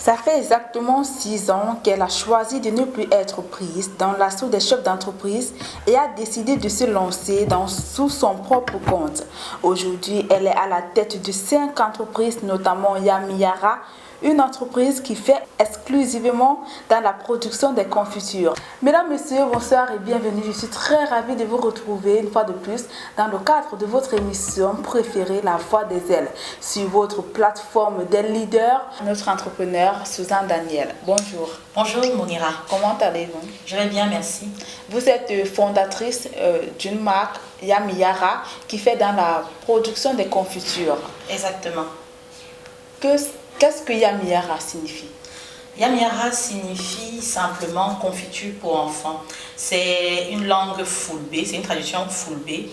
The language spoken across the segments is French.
Ça fait exactement 6 ans qu'elle a choisi de ne plus être prise dans l'assaut des chefs d'entreprise et a décidé de se lancer sous son propre compte. Aujourd'hui, elle est à la tête de 5 entreprises, notamment Yamiyara, une entreprise qui fait exclusivement dans la production des confitures. Mesdames, Messieurs, bonsoir et bienvenue. Je suis très ravie de vous retrouver une fois de plus dans le cadre de votre émission préférée, La Voix des Ailes, sur votre plateforme des leaders, notre entrepreneur Suzanne Daniel. Bonjour. Bonjour Monira. Comment allez-vous? Je vais bien, merci. Vous êtes fondatrice d'une marque Yamiyara qui fait dans la production des confitures. Exactement. Qu'est-ce que Yamiyara signifie? Yamiyara signifie simplement confiture pour enfants. C'est une langue fulbe, c'est une traduction fulbe.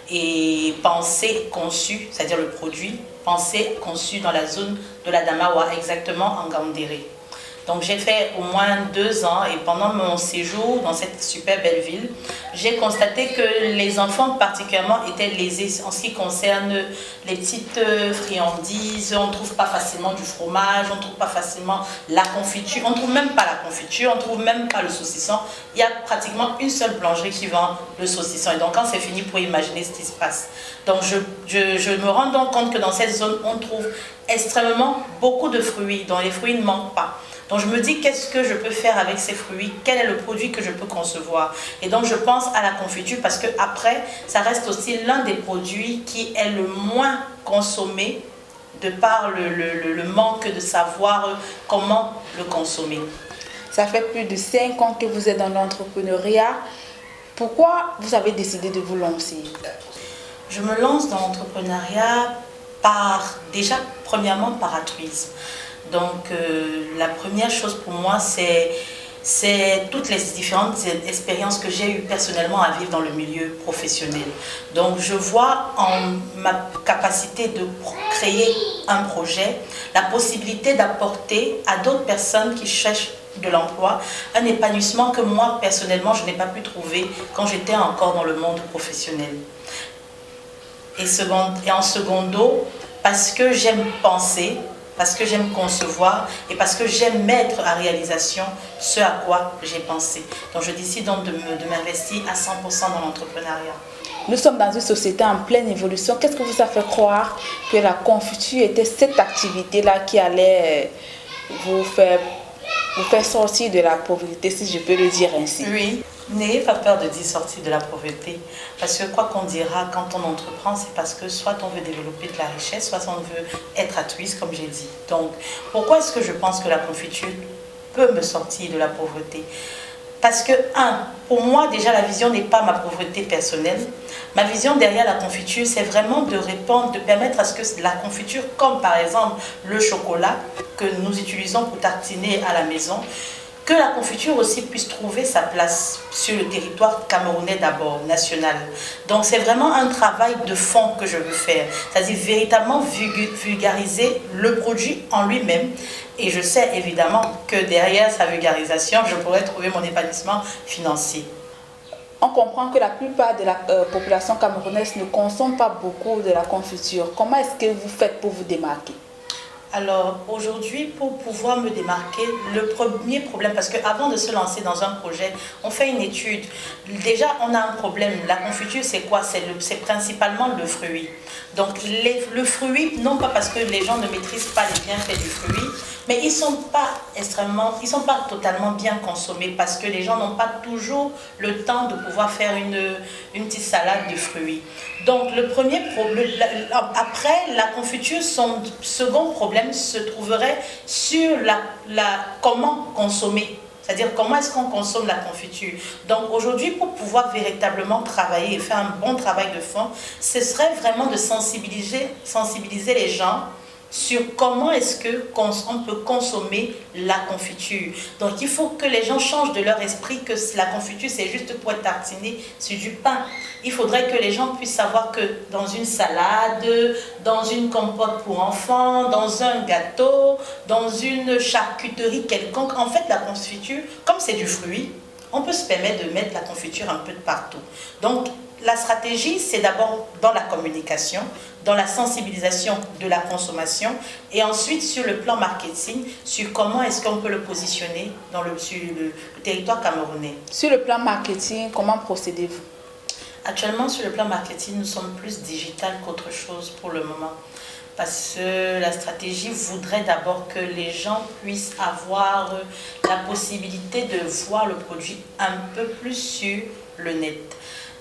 Et pensée conçue, c'est-à-dire le produit, pensée conçue dans la zone de la Damawa, exactement en Gandéré. Donc j'ai fait au moins 2 ans et pendant mon séjour dans cette super belle ville, j'ai constaté que les enfants particulièrement étaient lésés en ce qui concerne les petites friandises. On ne trouve pas facilement du fromage, on ne trouve pas facilement la confiture, on ne trouve même pas la confiture, on ne trouve même pas le saucisson. Il y a pratiquement une seule boulangerie qui vend le saucisson. Et donc quand c'est fini, pour imaginer ce qui se passe. Donc je me rends donc compte que dans cette zone, on trouve extrêmement beaucoup de fruits, dont les fruits ne manquent pas. Donc je me dis, qu'est-ce que je peux faire avec ces fruits? Quel est le produit que je peux concevoir? Et donc je pense à la confiture parce que après, ça reste aussi l'un des produits qui est le moins consommé de par le manque de savoir comment le consommer. Ça fait plus de 5 ans que vous êtes dans l'entrepreneuriat. Pourquoi vous avez décidé de vous lancer? Je me lance dans l'entrepreneuriat premièrement par altruisme. Donc la première chose pour moi, c'est toutes les différentes expériences que j'ai eues personnellement à vivre dans le milieu professionnel. Donc je vois en ma capacité de créer un projet, la possibilité d'apporter à d'autres personnes qui cherchent de l'emploi un épanouissement que moi personnellement je n'ai pas pu trouver quand j'étais encore dans le monde professionnel. Et en secondo, parce que j'aime penser, parce que j'aime concevoir et parce que j'aime mettre à réalisation ce à quoi j'ai pensé. Donc je décide donc de m'investir à 100% dans l'entrepreneuriat. Nous sommes dans une société en pleine évolution. Qu'est-ce que vous a fait croire que la confiture était cette activité-là qui allait vous faire sortir de la pauvreté, si je peux le dire ainsi? Oui, n'ayez pas peur de dire sortir de la pauvreté. Parce que quoi qu'on dira quand on entreprend, c'est parce que soit on veut développer de la richesse, soit on veut être altruiste, comme j'ai dit. Donc, pourquoi est-ce que je pense que la confiture peut me sortir de la pauvreté? Parce que, pour moi, déjà, la vision n'est pas ma pauvreté personnelle. Ma vision derrière la confiture, c'est vraiment de répondre, de permettre à ce que la confiture, comme par exemple le chocolat que nous utilisons pour tartiner à la maison, que la confiture aussi puisse trouver sa place sur le territoire camerounais d'abord, national. Donc c'est vraiment un travail de fond que je veux faire, c'est-à-dire véritablement vulgariser le produit en lui-même. Et je sais évidemment que derrière sa vulgarisation, je pourrais trouver mon épanouissement financier. On comprend que la plupart de la population camerounaise ne consomme pas beaucoup de la confiture. Comment est-ce que vous faites pour vous démarquer? Alors aujourd'hui, pour pouvoir me démarquer, le premier problème, parce qu'avant de se lancer dans un projet, on fait une étude. Déjà, on a un problème. La confiture, c'est quoi? C'est principalement le fruit. Donc le fruit, non pas parce que les gens ne maîtrisent pas les bienfaits du fruit, mais ils ne sont pas totalement bien consommés parce que les gens n'ont pas toujours le temps de pouvoir faire une petite salade de fruits. Donc le premier problème, après la confiture, son second problème se trouverait sur comment consommer. C'est-à-dire comment est-ce qu'on consomme la confiture. Donc aujourd'hui, pour pouvoir véritablement travailler et faire un bon travail de fond, ce serait vraiment de sensibiliser les gens sur comment est-ce qu'on peut consommer la confiture. Donc il faut que les gens changent de leur esprit que la confiture c'est juste pour être tartiné sur du pain. Il faudrait que les gens puissent savoir que dans une salade, dans une compote pour enfants, dans un gâteau, dans une charcuterie quelconque, en fait la confiture, comme c'est du fruit, on peut se permettre de mettre la confiture un peu de partout. Donc, la stratégie, c'est d'abord dans la communication, dans la sensibilisation de la consommation et ensuite sur le plan marketing, sur comment est-ce qu'on peut le positionner sur le territoire camerounais. Sur le plan marketing, comment procédez-vous? Actuellement, sur le plan marketing, nous sommes plus digital qu'autre chose pour le moment. Parce que la stratégie voudrait d'abord que les gens puissent avoir la possibilité de voir le produit un peu plus sur le net.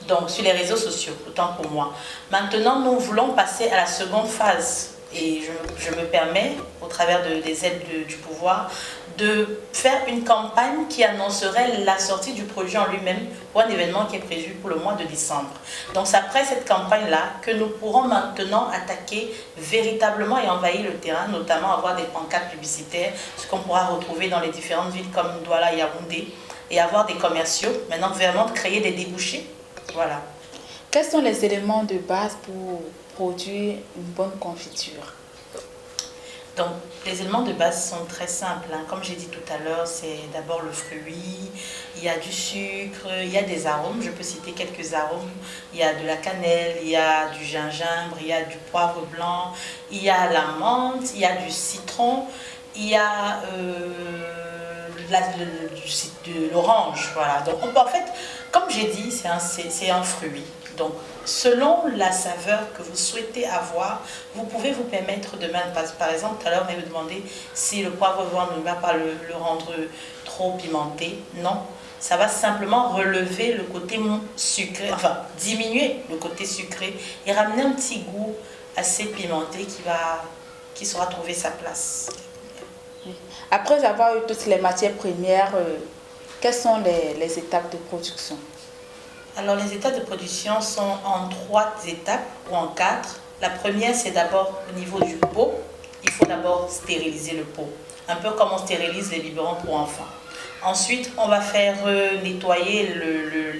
Donc, sur les réseaux sociaux, autant pour moi. Maintenant, nous voulons passer à la seconde phase. Et je me permets, au travers des aides du pouvoir, de faire une campagne qui annoncerait la sortie du produit en lui-même pour un événement qui est prévu pour le mois de décembre. Donc, c'est après cette campagne-là que nous pourrons maintenant attaquer véritablement et envahir le terrain, notamment avoir des pancartes publicitaires, ce qu'on pourra retrouver dans les différentes villes comme Douala et Yaoundé, et avoir des commerciaux, maintenant vraiment de créer des débouchés. Voilà. Quels sont les éléments de base pour produire une bonne confiture? Donc, les éléments de base sont très simples. Comme j'ai dit tout à l'heure, c'est d'abord le fruit, il y a du sucre, il y a des arômes. Je peux citer quelques arômes. Il y a de la cannelle, il y a du gingembre, il y a du poivre blanc, il y a la menthe, il y a du citron, il y a de l'orange. Voilà. Donc, en fait, comme j'ai dit, c'est un fruit. Donc, selon la saveur que vous souhaitez avoir, vous pouvez vous permettre de mettre, par exemple, tout à l'heure, vous m'avez demandé si le poivre blanc ne va pas le rendre trop pimenté. Non, ça va simplement relever le côté sucré, enfin, diminuer le côté sucré et ramener un petit goût assez pimenté qui saura trouver sa place. Après avoir eu toutes les matières premières, quelles sont les étapes de production? Alors, les étapes de production sont en 3 étapes ou en 4. La première, c'est d'abord au niveau du pot. Il faut d'abord stériliser le pot, un peu comme on stérilise les biberons pour enfants. Ensuite, on va faire nettoyer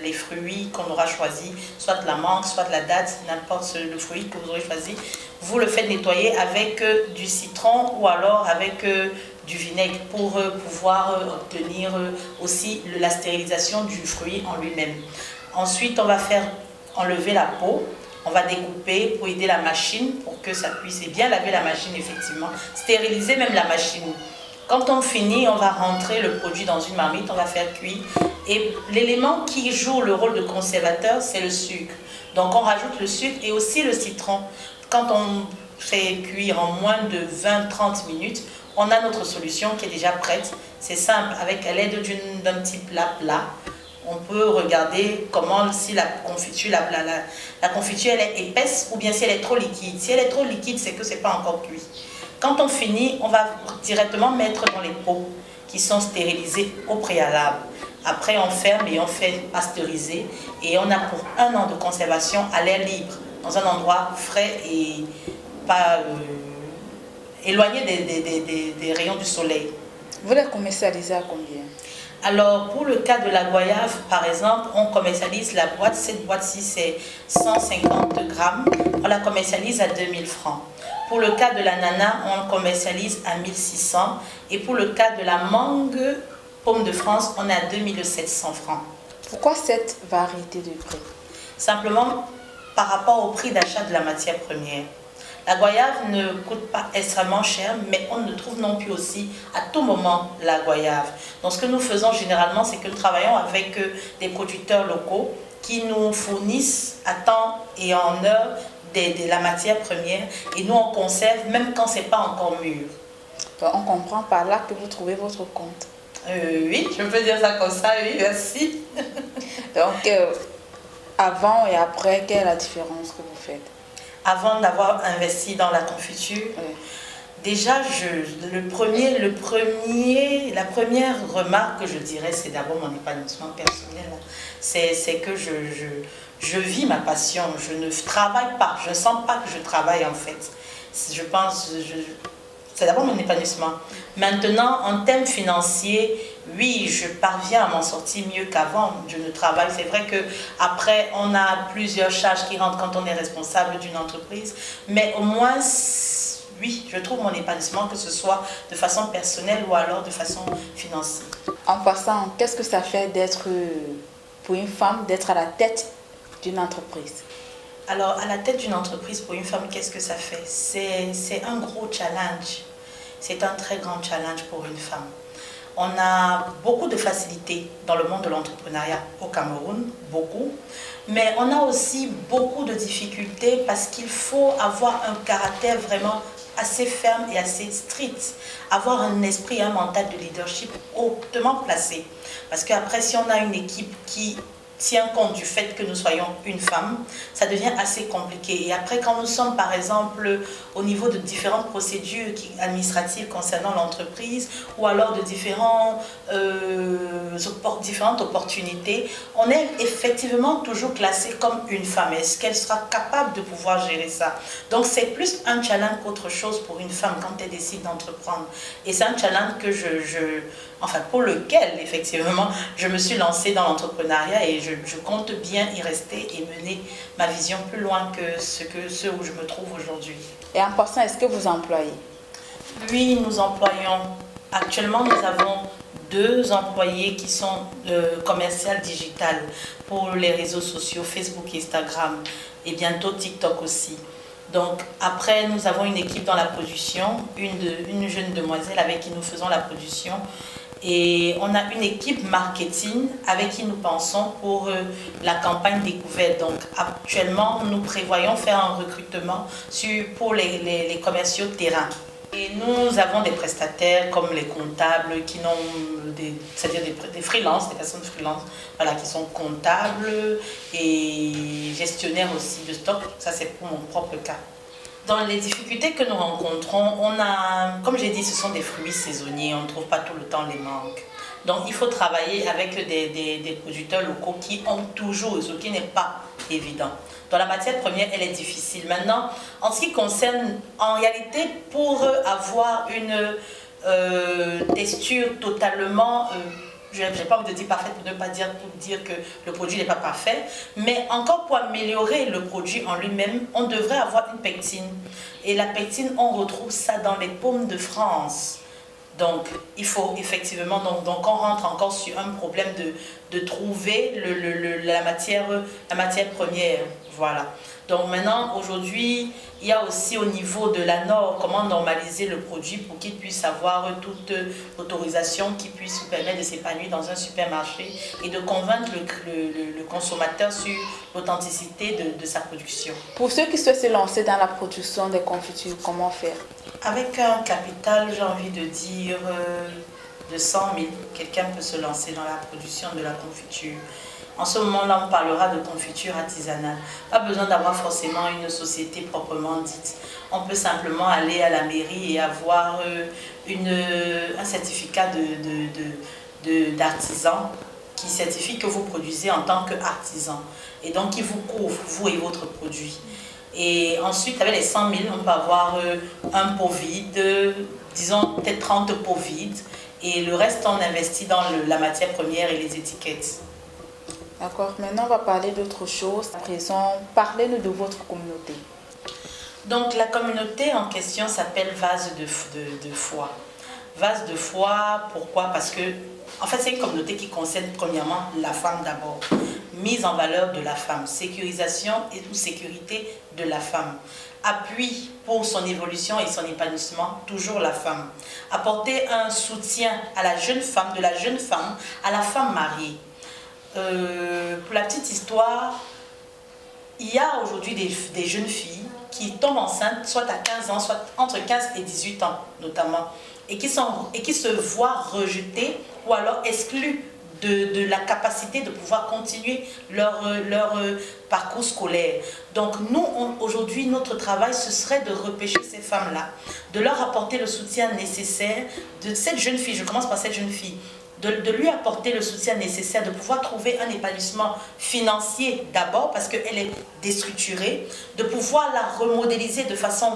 les fruits qu'on aura choisis, soit la mangue, soit la date, n'importe le fruit que vous aurez choisi. Vous le faites nettoyer avec du citron ou alors avec du vinaigre pour pouvoir obtenir aussi la stérilisation du fruit en lui-même. Ensuite, on va faire enlever la peau, on va découper pour aider la machine, pour que ça puisse bien laver la machine, effectivement, stériliser même la machine. Quand on finit, on va rentrer le produit dans une marmite, on va faire cuire. Et l'élément qui joue le rôle de conservateur, c'est le sucre. Donc on rajoute le sucre et aussi le citron. Quand on fait cuire en moins de 20-30 minutes, on a notre solution qui est déjà prête. C'est simple, avec l'aide d'un petit plat. On peut regarder comment, si la confiture, la confiture elle est épaisse ou bien si elle est trop liquide. Si elle est trop liquide, c'est que ce n'est pas encore cuit. Quand on finit, on va directement mettre dans les pots qui sont stérilisés au préalable. Après, on ferme et on fait pasteuriser. Et on a pour 1 an de conservation à l'air libre, dans un endroit frais et pas éloigné des rayons du soleil. Vous les commercialisez à combien? Alors, pour le cas de la goyave, par exemple, on commercialise la boîte. Cette boîte-ci, c'est 150 grammes. On la commercialise à 2000 francs. Pour le cas de l'ananas, on commercialise à 1600. Et pour le cas de la mangue, pomme de France, on est à 2700 francs. Pourquoi cette variété de prix? Simplement par rapport au prix d'achat de la matière première. La goyave ne coûte pas extrêmement cher, mais on ne trouve non plus aussi à tout moment la goyave. Donc ce que nous faisons généralement, c'est que nous travaillons avec des producteurs locaux qui nous fournissent à temps et en heure de la matière première et nous on conserve même quand ce n'est pas encore mûr. Donc, on comprend par là que vous trouvez votre compte. Oui, je peux dire ça comme ça, oui, merci. Donc, avant et après, quelle est la différence que vous faites? Avant d'avoir investi dans la confiture, déjà, la première remarque que je dirais, c'est d'abord mon épanouissement personnel. C'est que je vis ma passion, je ne travaille pas, je ne sens pas que je travaille en fait. Je pense, c'est d'abord mon épanouissement. Maintenant, en termes financiers, oui, je parviens à m'en sortir mieux qu'avant. Je ne travaille. C'est vrai qu'après, on a plusieurs charges qui rentrent quand on est responsable d'une entreprise. Mais au moins, oui, je trouve mon épanouissement, que ce soit de façon personnelle ou alors de façon financière. En passant, qu'est-ce que ça fait d'être, pour une femme, d'être à la tête d'une entreprise? Alors, à la tête d'une entreprise, pour une femme, qu'est-ce que ça fait? C'est un gros challenge. C'est un très grand challenge pour une femme. On a beaucoup de facilités dans le monde de l'entrepreneuriat au Cameroun, beaucoup. Mais on a aussi beaucoup de difficultés parce qu'il faut avoir un caractère vraiment assez ferme et assez strict. Avoir un esprit, un mental de leadership hautement placé. Parce qu'après, si on a une équipe qui tient compte du fait que nous soyons une femme, ça devient assez compliqué. Et après, quand nous sommes, par exemple, au niveau de différentes procédures administratives concernant l'entreprise, ou alors de différentes opportunités, on est effectivement toujours classé comme une femme. Est-ce qu'elle sera capable de pouvoir gérer ça? Donc, c'est plus un challenge qu'autre chose pour une femme quand elle décide d'entreprendre. Et c'est un challenge que pour lequel, effectivement, je me suis lancée dans l'entrepreneuriat et je compte bien y rester et mener ma vision plus loin que ce où je me trouve aujourd'hui. Et en passant, est-ce que vous employez? Oui, nous employons. Actuellement, nous avons 2 employés qui sont commerciales digitales pour les réseaux sociaux, Facebook, Instagram et bientôt TikTok aussi. Donc après, nous avons une équipe dans la production, une jeune demoiselle avec qui nous faisons la production. Et on a une équipe marketing avec qui nous pensons pour la campagne découverte. Donc actuellement, nous prévoyons faire un recrutement pour les commerciaux terrain. Et nous avons des prestataires comme les comptables c'est-à-dire des freelances, des personnes freelance, voilà, qui sont comptables et gestionnaires aussi de stock. Ça, c'est pour mon propre cas. Dans les difficultés que nous rencontrons, comme j'ai dit, ce sont des fruits saisonniers, on ne trouve pas tout le temps les manques. Donc il faut travailler avec des producteurs locaux qui ont toujours, ce qui n'est pas évident. Dans la matière première, elle est difficile. Maintenant, en ce qui concerne, en réalité, pour avoir une texture totalement... je n'ai pas envie de dire parfaite pour ne pas dire que le produit n'est pas parfait, mais encore pour améliorer le produit en lui-même, on devrait avoir une pectine. Et la pectine, on retrouve ça dans les pommes de France. Donc, il faut effectivement, donc on rentre encore sur un problème de trouver la matière première. Voilà. Donc maintenant, aujourd'hui, il y a aussi au niveau de la norme, comment normaliser le produit pour qu'il puisse avoir toute l'autorisation qui puisse lui permettre de s'épanouir dans un supermarché et de convaincre le consommateur sur l'authenticité de sa production. Pour ceux qui souhaitent se lancer dans la production des confitures, comment faire? Avec un capital, j'ai envie de dire, de 100 000, quelqu'un peut se lancer dans la production de la confiture. En ce moment-là, on parlera de confiture artisanale. Pas besoin d'avoir forcément une société proprement dite. On peut simplement aller à la mairie et avoir un certificat d'artisan qui certifie que vous produisez en tant qu'artisan. Et donc, qui vous couvre, vous et votre produit. Et ensuite, avec les 100 000, on peut avoir un pot vide, disons peut-être 30 pots vides. Et le reste, on investit dans la matière première et les étiquettes. D'accord, maintenant on va parler d'autre chose. À présent, parlez-nous de votre communauté. Donc la communauté en question s'appelle Vase de foi. Vase de foi, pourquoi? Parce que, en fait, c'est une communauté qui concerne premièrement la femme d'abord. Mise en valeur de la femme, sécurisation et sécurité de la femme. Appui pour son évolution et son épanouissement, toujours la femme. Apporter un soutien à la jeune femme, de la jeune femme à la femme mariée. Pour la petite histoire, il y a aujourd'hui des jeunes filles qui tombent enceintes soit à 15 ans, soit entre 15 et 18 ans notamment, et qui se voient rejetées ou alors exclues de la capacité de pouvoir continuer leur parcours scolaire. Donc nous, aujourd'hui, notre travail, ce serait de repêcher ces femmes-là, de leur apporter le soutien nécessaire de cette jeune fille. Je commence par cette jeune fille. De lui apporter le soutien nécessaire, de pouvoir trouver un épanouissement financier d'abord parce qu'elle est déstructurée, de pouvoir la remodéliser de façon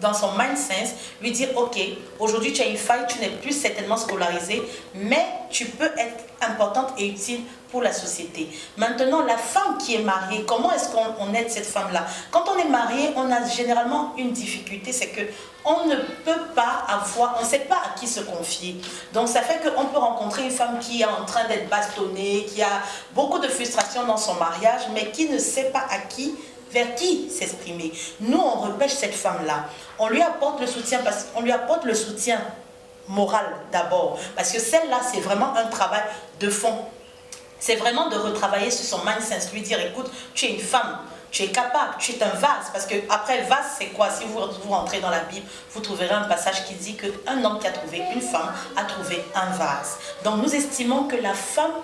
dans son mindset, lui dire, ok, aujourd'hui tu as une faille, tu n'es plus certainement scolarisée, mais tu peux être importante et utile pour la société. Maintenant, la femme qui est mariée, comment est-ce qu'on aide cette femme-là? Quand on est marié, on a généralement une difficulté, c'est que on ne peut pas avoir, on ne sait pas à qui se confier. Donc ça fait qu'on peut rencontrer une femme qui est en train d'être bastonnée, qui a beaucoup de frustration dans son mariage, mais qui ne sait pas à qui, vers qui s'exprimer. Nous, on repêche cette femme-là. On lui apporte le soutien, parce qu'on lui apporte le soutien moral d'abord. Parce que celle-là, c'est vraiment un travail de fond. C'est vraiment de retravailler sur son mindset, lui dire, écoute, tu es une femme, tu es capable, tu es un vase. Parce que après, vase, c'est quoi? Si vous rentrez dans la Bible, vous trouverez un passage qui dit qu'un homme qui a trouvé une femme a trouvé un vase. Donc nous estimons que la femme,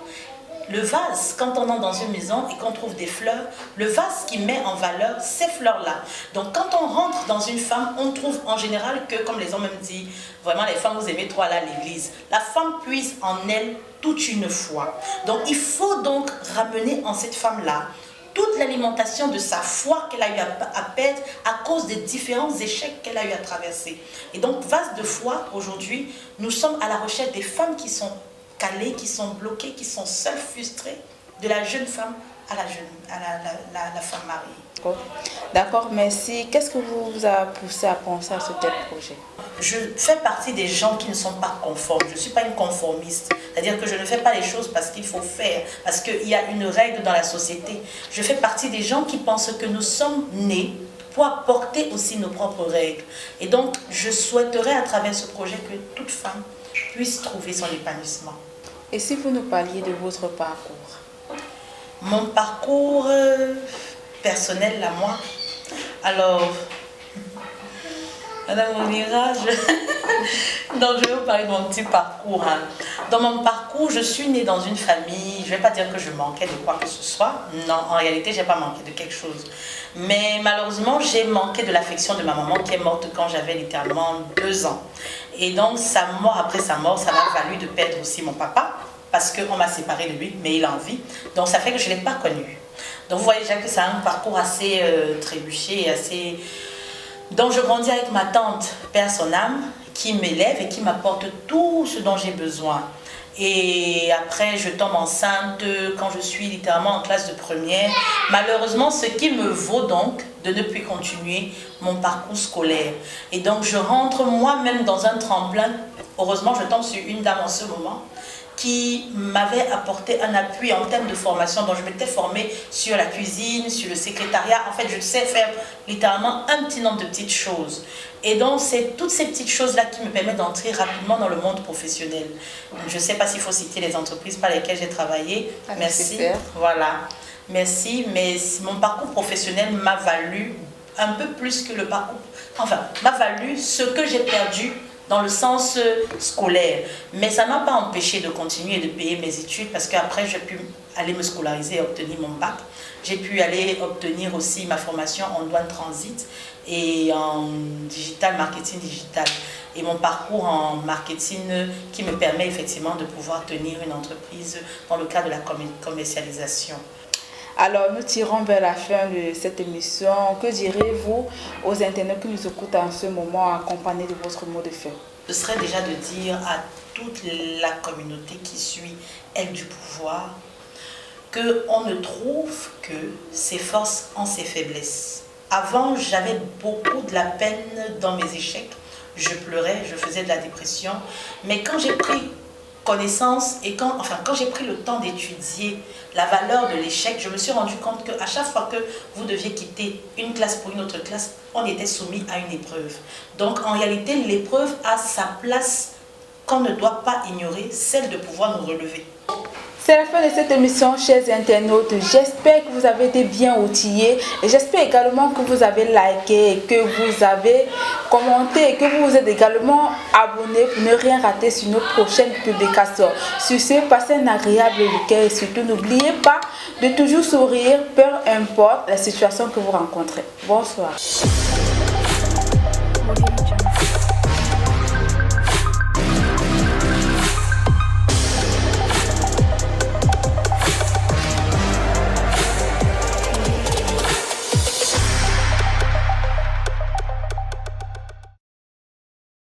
le vase, quand on entre dans une maison et qu'on trouve des fleurs, le vase qui met en valeur ces fleurs-là. Donc quand on rentre dans une femme, on trouve en général que, comme les hommes même disent, vraiment les femmes, vous aimez trop aller à l'église. La femme puise en elle toute une foi. Donc il faut donc ramener en cette femme-là toute l'alimentation de sa foi qu'elle a eu à perdre à cause des différents échecs qu'elle a eu à traverser. Et donc, vase de foi, aujourd'hui, nous sommes à la recherche des femmes qui sont calées, qui sont bloquées, qui sont seules, frustrées, de la jeune femme à la femme mariée. D'accord, merci. Qu'est-ce que vous a poussé à penser à ce tel projet? Je fais partie des gens qui ne sont pas conformes. Je ne suis pas une conformiste. C'est-à-dire que je ne fais pas les choses parce qu'il faut faire, parce qu'il y a une règle dans la société. Je fais partie des gens qui pensent que nous sommes nés pour apporter aussi nos propres règles. Et donc, je souhaiterais à travers ce projet que toute femme puisse trouver son épanouissement. Et si vous nous parliez de votre parcours? Mon parcours personnel à moi. Alors, Madame Olira, donc je vais vous parler de mon petit parcours. Hein. Dans mon parcours, je suis née dans une famille, je ne vais pas dire que je manquais de quoi que ce soit. Non, en réalité, je n'ai pas manqué de quelque chose. Mais malheureusement, j'ai manqué de l'affection de ma maman qui est morte quand j'avais littéralement 2 ans. Et donc, après sa mort, ça m'a valu de perdre aussi mon papa, parce qu'on m'a séparé de lui, mais il a envie. Donc, ça fait que je ne l'ai pas connu. Donc, vous voyez déjà que c'est un parcours assez trébuché et assez... Donc, je grandis avec ma tante, père son âme, qui m'élève et qui m'apporte tout ce dont j'ai besoin. Et après, je tombe enceinte quand je suis littéralement en classe de première. Malheureusement, ce qui me vaut donc de ne plus continuer mon parcours scolaire. Et donc, je rentre moi-même dans un tremplin. Heureusement, je tombe sur une dame en ce moment qui m'avait apporté un appui en termes de formation. Donc, je m'étais formée sur la cuisine, sur le secrétariat. En fait, je sais faire littéralement un petit nombre de petites choses. Et donc, c'est toutes ces petites choses-là qui me permettent d'entrer rapidement dans le monde professionnel. Je ne sais pas s'il faut citer les entreprises par lesquelles j'ai travaillé. Merci. Voilà. Merci. Mais mon parcours professionnel m'a valu un peu plus que le parcours... Enfin, m'a valu ce que j'ai perdu dans le sens scolaire. Mais ça ne m'a pas empêché de continuer et de payer mes études parce qu'après, j'ai pu aller me scolariser et obtenir mon bac. J'ai pu aller obtenir aussi ma formation en douane transit et en digital, marketing digital. Et mon parcours en marketing qui me permet effectivement de pouvoir tenir une entreprise dans le cadre de la commercialisation. Alors, nous tirons vers la fin de cette émission. Que direz-vous aux internautes qui nous écoutent en ce moment, accompagnés de votre mot de fin? Ce serait déjà de dire à toute la communauté qui suit Elle du pouvoir qu'on ne trouve que ses forces en ses faiblesses. Avant, j'avais beaucoup de la peine dans mes échecs. Je pleurais, je faisais de la dépression. Mais quand j'ai pris connaissance et quand j'ai pris le temps d'étudier la valeur de l'échec, je me suis rendu compte qu'à chaque fois que vous deviez quitter une classe pour une autre classe, on était soumis à une épreuve. Donc en réalité, l'épreuve a sa place qu'on ne doit pas ignorer, celle de pouvoir nous relever. C'est la fin de cette émission, chers internautes. J'espère que vous avez été bien outillés et j'espère également que vous avez liké et que vous avez commenté et que vous vous êtes également abonnés pour ne rien rater sur nos prochaines publications. Sur ce, passez un agréable week-end et surtout n'oubliez pas de toujours sourire, peu importe la situation que vous rencontrez. Bonsoir.